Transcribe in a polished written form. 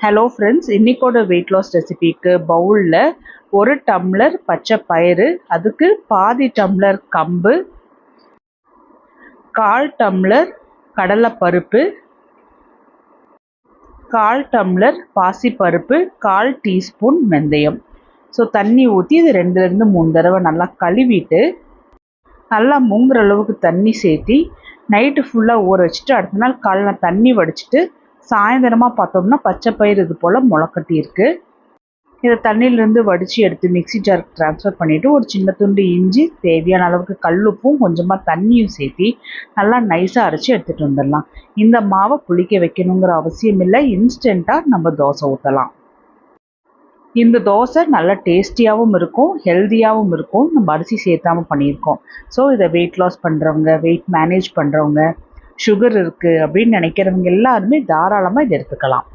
Hello friends, இன்றைக்கோட weight loss ரெசிபிக்கு பவுலில் 1 tumbler பச்சை பயிறு, அதுக்கு பாதி டம்ளர் கம்பு, 1/4 டம்ளர் கடலைப்பருப்பு, 1/4 டம்ளர் பாசிப்பருப்பு, 1/4 டீஸ்பூன் வெந்தயம். ஸோ தண்ணி ஊற்றி இது 2லேருந்து 3 தடவை நல்லா கழுவிட்டு நல்லா முங்குற அளவுக்கு தண்ணி சேர்த்தி நைட்டு ஃபுல்லாக ஊற வச்சுட்டு அடுத்த நாள் காலைல தண்ணி வடிச்சிட்டு சாயந்தரமாக பார்த்தோம்னா பச்சை பயிறு இது போல் முளைக்கட்டி இருக்குது. இதை தண்ணியிலேருந்து வடித்து எடுத்து மிக்ஸி ஜாருக்கு ட்ரான்ஸ்ஃபர் பண்ணிவிட்டு ஒரு சின்ன துண்டு இஞ்சி, தேவையான அளவுக்கு கல்லுப்பும் கொஞ்சமாக தண்ணியும் சேர்த்தி நல்லா நைஸாக அரைச்சி எடுத்துகிட்டு வந்துடலாம். இந்த மாவை புளிக்க வைக்கணுங்கிற அவசியம் இல்லை, இன்ஸ்டண்ட்டாக நம்ம தோசை ஊற்றலாம். இந்த தோசை நல்லா டேஸ்டியாகவும் இருக்கும், ஹெல்த்தியாகவும் இருக்கும். நம்ம அரிசி சேர்த்தாமல் பண்ணியிருக்கோம். ஸோ இதை வெயிட் லாஸ் பண்ணுறவங்க, வெயிட் மேனேஜ் பண்ணுறவங்க, சுகர் இருக்குது அப்படின்னு நினைக்கிறவங்க எல்லாருமே தாராளமாக இதை எடுத்துக்கலாம்.